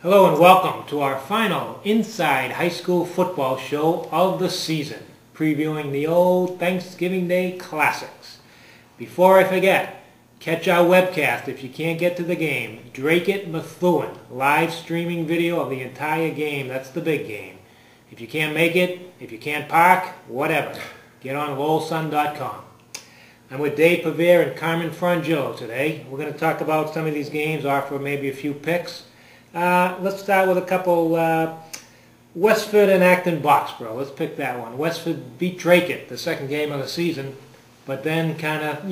Hello and welcome to our final Inside High School Football show of the season, previewing the old Thanksgiving Day classics. Before I forget, catch our webcast if you can't get to the game. Drake It Methuen, live streaming video of the entire game. That's the big game. If you can't make it, if you can't park, whatever, get on rollsun.com. I'm with Dave Pavere and Carmen Frangillo today. We're going to talk about some of these games, offer maybe a few picks. Let's start with a couple, Westford and Acton Boxborough. Let's pick that one. Westford beat Drake It, the second game of the season, but then kind of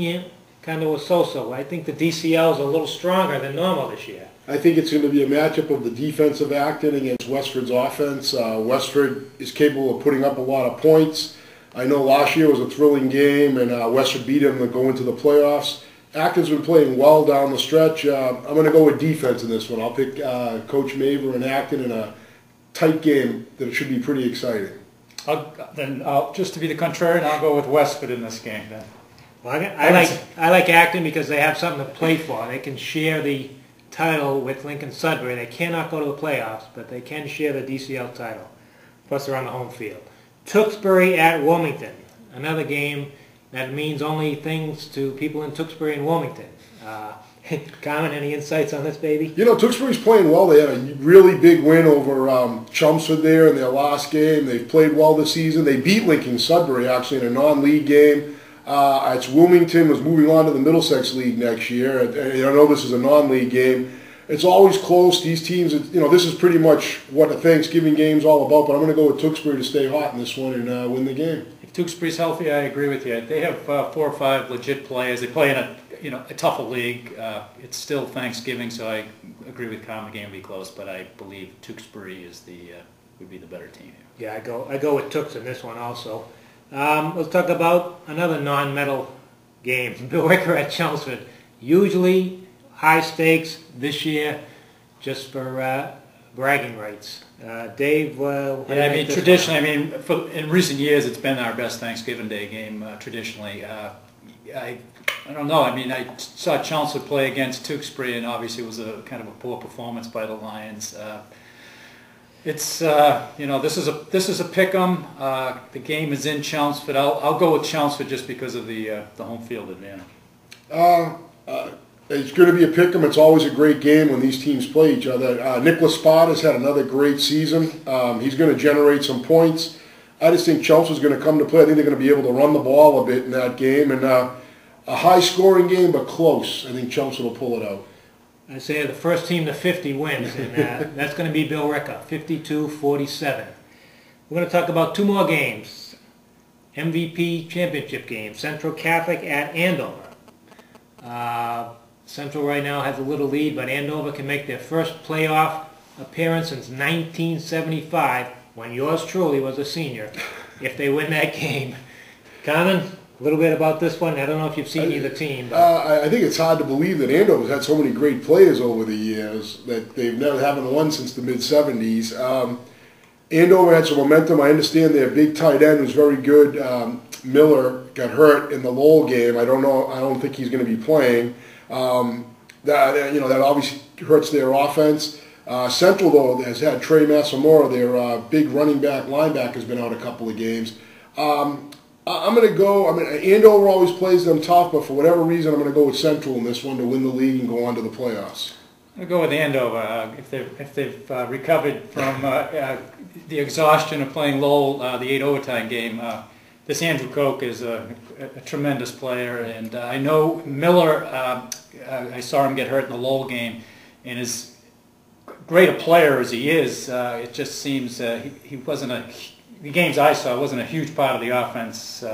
was so-so. I think the DCL is a little stronger than normal this year. I think it's going to be a matchup of the defense of Acton against Westford's offense. Westford is capable of putting up a lot of points. I know last year was a thrilling game, and Westford beat them to go into the playoffs. Acton's been playing well down the stretch. I'm going to go with defense in this one. I'll pick Coach Maver and Acton in a tight game that should be pretty exciting. Just to be the contrarian, I'll go with Westford in this game then. Well, I like Acton because they have something to play for. They can share the title with Lincoln Sudbury. They cannot go to the playoffs, but they can share the DCL title. Plus, they're on the home field. Tewksbury at Wilmington, another game that means only things to people in Tewksbury and Wilmington. Carmen, any insights on this, baby? You know, Tewksbury's playing well. They had a really big win over Chelmsford there in their last game. They've played well this season. They beat Lincoln Sudbury, actually, in a non-league game. It's Wilmington was moving on to the Middlesex League next year. And I know this is a non-league game. It's always close. These teams, you know, this is pretty much what a Thanksgiving game's all about. But I'm going to go with Tewksbury to stay hot in this one and win the game. If Tewksbury's healthy, I agree with you. They have 4 or 5 legit players. They play in a tougher league. It's still Thanksgiving, so I agree with Carmen. The game will be close, but I believe Tewksbury is would be the better team here. Yeah, I go with Tewks in this one also. Let's talk about another non-medal game. Billerica at Chelmsford. Usually high stakes. This year, just for bragging rights. Dave, traditionally, in recent years, it's been our best Thanksgiving Day game. Traditionally, I don't know. I saw Chelmsford play against Tewksbury, and obviously it was a kind of a poor performance by the Lions. It's this is a pick-em. The game is in Chelmsford. I'll go with Chelmsford just because of the home field advantage. It's going to be a pick-em. It's always a great game when these teams play each other. Nicholas Spott has had another great season. He's going to generate some points. I just think Chelmsford's going to come to play. I think they're going to be able to run the ball a bit in that game. And a high-scoring game, but close. I think Chelmsford will pull it out. I say the first team to 50 wins, and that's going to be Billerica, 52-47. We're going to talk about 2 more games. MVP championship game, Central Catholic at Andover. Central right now has a little lead, but Andover can make their first playoff appearance since 1975, when yours truly was a senior, if they win that game. Carmen, a little bit about this one. I don't know if you've seen either team. I think it's hard to believe that Andover's had so many great players over the years that they've never haven't won since the mid-'70s. Andover had some momentum. I understand their big tight end was very good. Miller got hurt in the Lowell game. I don't think he's going to be playing. That obviously hurts their offense. Central, though, has had Trey Massamora, their big running back, linebacker, has been out a couple of games. I'm going to go. Andover always plays them tough, but for whatever reason, I'm going to go with Central in this one to win the league and go on to the playoffs. I'll go with Andover. If they've recovered from the exhaustion of playing Lowell, the 8 overtime game. This Andrew Koch is a tremendous player, and I know Miller, I saw him get hurt in the Lowell game, and as great a player as he is, it just seems he wasn't the games I saw wasn't a huge part of the offense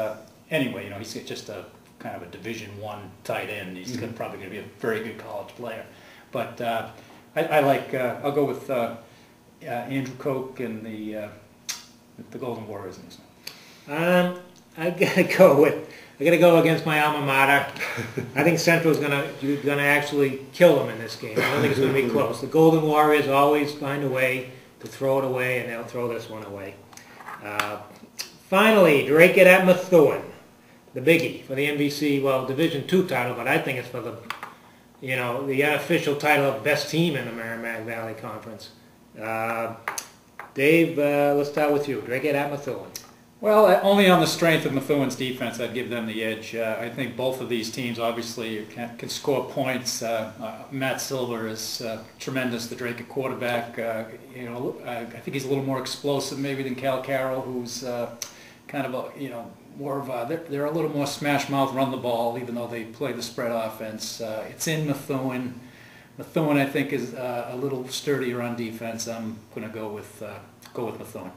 anyway. He's just a kind of a Division I tight end. He's probably going to be a very good college player. But I'll go with Andrew Koch and the Golden Warriors in this one. I gotta go against my alma mater. I think Central's gonna actually kill them in this game. I don't think it's gonna be close. The Golden Warriors always find a way to throw it away, and they'll throw this one away. Finally, Drake It at Methuen, the biggie for the MVC, Division II title, but I think it's for the the unofficial title of best team in the Merrimack Valley Conference. Dave, let's start with you. Drake at Methuen. Well, only on the strength of Methuen's defense, I'd give them the edge. I think both of these teams obviously can score points. Matt Silver is tremendous, the Drake quarterback. I think he's a little more explosive maybe than Cal Carroll, who's kind of more of they're a little more smash mouth, run the ball, even though they play the spread offense. It's in Methuen. Methuen, I think, is a little sturdier on defense. I'm going to go with Methuen.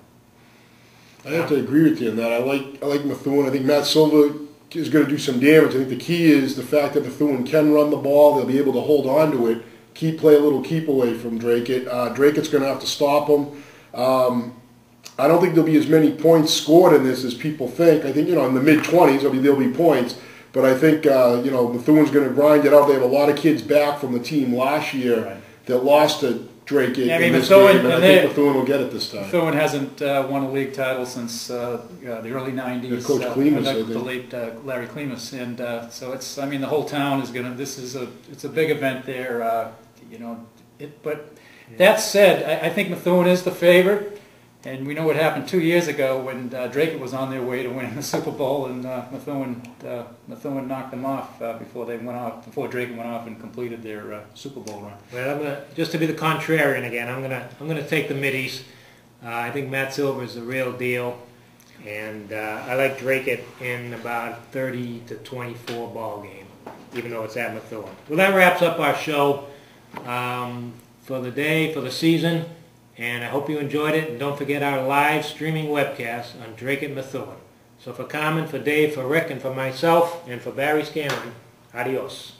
I have to agree with you on that. I like Methuen. I think Matt Silva is going to do some damage. I think the key is the fact that Methuen can run the ball. They'll be able to hold on to it, play a little keep away from Drake. Drake's going to have to stop him. I don't think there'll be as many points scored in this as people think. I think, in the mid-20s there'll be points. But I think, Methuen's going to grind it out. They have a lot of kids back from the team last year that lost to Drake in this game, and I think Methuen will get it this time. Methuen hasn't won a league title since the early 90s. Coach Klimas, the late Larry Klimas, and so it's. The whole town is going to. It's a big event there. But that said, I think Methuen is the favorite. And we know what happened 2 years ago when Drake was on their way to winning the Super Bowl, and Methuen knocked them off before Drake went off and completed their Super Bowl run. Well, just to be the contrarian again, I'm gonna take the Middies. I think Matt Silver is the real deal, and I like Drake in about 30-24 ball game, even though it's at Methuen. Well, that wraps up our show for the day, for the season. And I hope you enjoyed it. And don't forget our live streaming webcast on Drake at Methuen. So for Carmen, for Dave, for Rick, and for myself, and for Barry Scanlon, adios.